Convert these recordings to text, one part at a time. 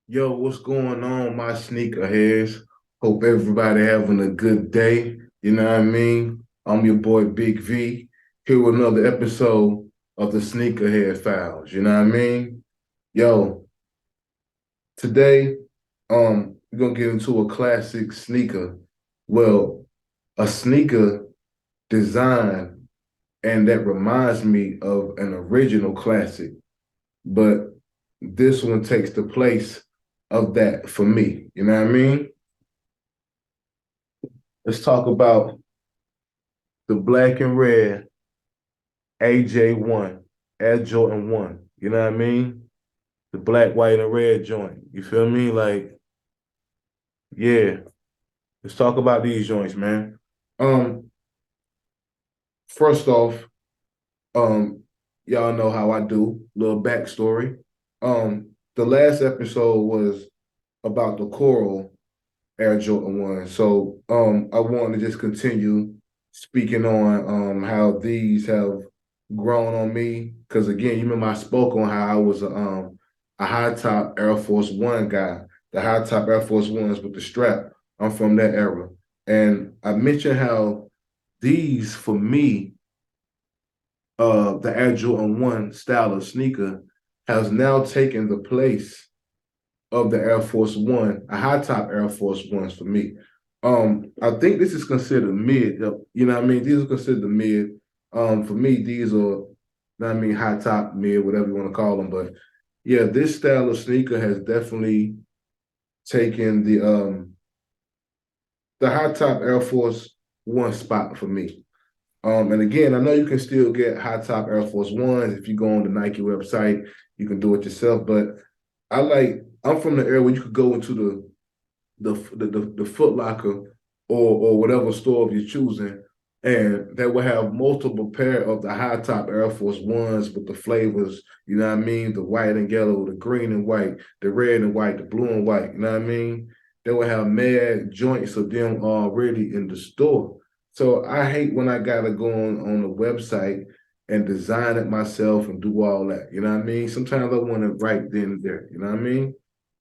Yo, what's going on, my sneakerheads? Hope everybody having a good day. You know what I mean? I'm your boy Big V, here with another episode of the Sneakerhead Files. You know what I mean? Yo, today, we're gonna get into a classic sneaker. Well, a sneaker design, and that reminds me of an original classic, but this one takes the place of that for me. You know what I mean? Let's talk about the black and red AJ1, Air Jordan 1. You know what I mean? The black, white, and red joint. You feel me? Like, yeah. Let's talk about these joints, man. Um, First off, um, y'all know how I do. Little backstory. The last episode was about the coral Air Jordan 1. So I want to just continue speaking on how these have grown on me. Because again, you remember I spoke on how I was a high top Air Force One guy, the high top Air Force Ones with the strap. I'm from that era. And I mentioned how these, for me, the Air Jordan 1 style of sneaker has now taken the place of the Air Force One, a high top Air Force Ones for me. I think this is considered mid. You know what I mean? These are considered the mid. For me, these are, you know what I mean, high top, mid, whatever you want to call them. But yeah, this style of sneaker has definitely taken the high top Air Force One spot for me. And again, I know you can still get high top Air Force Ones if you go on the Nike website. You can do it yourself, but I'm from the era where you could go into the Foot Locker or whatever store of your choosing, and they will have multiple pair of the high top Air Force Ones with the flavors. You know what I mean? The white and yellow, the green and white, the red and white, the blue and white. You know what I mean? They will have mad joints of them already in the store. So I hate when I gotta go on the website and design it myself and do all that. You know what I mean? Sometimes I want it right then and there. You know what I mean?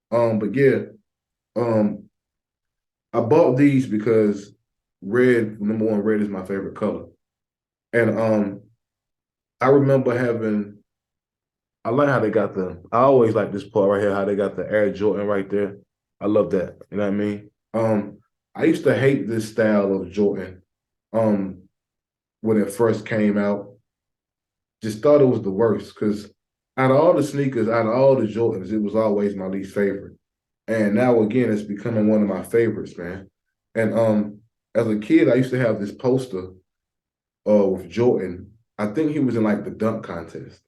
But yeah, um, I bought these because red, number one, red is my favorite color. And I remember having, I like how they got I always like this part right here, how they got the Air Jordan right there. I love that. You know what I mean? I used to hate this style of Jordan um when it first came out. Just thought it was the worst because out of all the sneakers, out of all the Jordans, it was always my least favorite. And now again, it's becoming one of my favorites, man. And as a kid, I used to have this poster of Jordan. I think he was in like the dunk contest.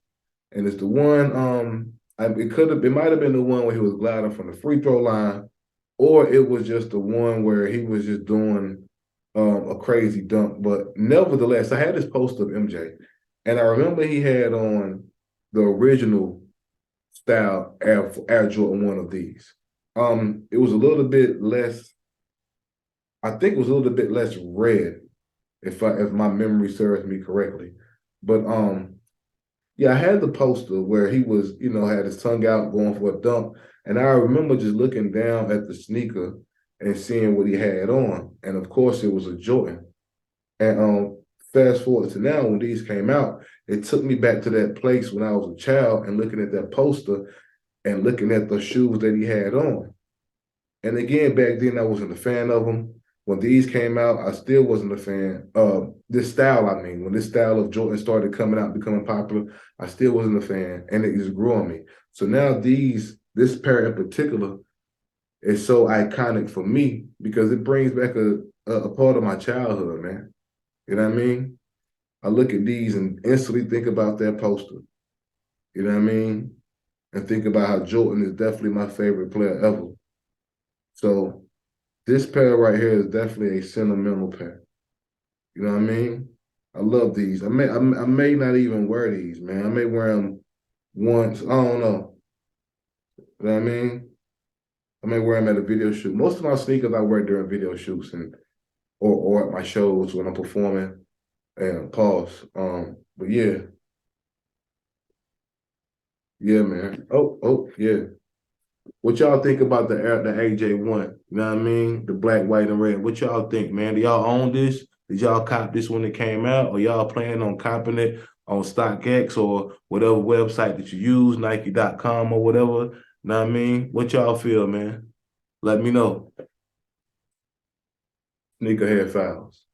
And it's the one, it might have been the one where he was gliding from the free throw line, or it was just the one where he was just doing a crazy dunk. But nevertheless, I had this poster of MJ, and I remember he had on the original style Air Jordan 1 of these. It was a little bit less, I think it was a little bit less red, if my memory serves me correctly. But yeah, I had the poster where he was, had his tongue out going for a dunk. And I remember just looking down at the sneaker and seeing what he had on. And of course it was a Jordan. And fast forward to now, when these came out, it took me back to that place when I was a child and looking at that poster and looking at the shoes that he had on. And again, back then I wasn't a fan of them. When these came out, I still wasn't a fan. This style, I mean, when this style of Jordan started coming out, becoming popular, I still wasn't a fan, and it just grew on me. So now this pair in particular, is so iconic for me because it brings back a part of my childhood, man. You know what I mean? I look at these and instantly think about that poster. You know what I mean? And think about how Jordan is definitely my favorite player ever. So this pair right here is definitely a sentimental pair. You know what I mean? I love these. I may not even wear these, man. I may wear them once. I don't know. You know what I mean? I may wear them at a video shoot. Most of my sneakers I wear during video shoots and or at my shows when I'm performing and pause. But yeah, man. Oh, yeah. What y'all think about the AJ1? You know what I mean? The black, white, and red. What y'all think, man? Do y'all own this? Did y'all cop this when it came out? Or y'all planning on copping it on StockX or whatever website that you use, Nike.com or whatever? You know what I mean? What y'all feel, man? Let me know. Sneakerhead Files.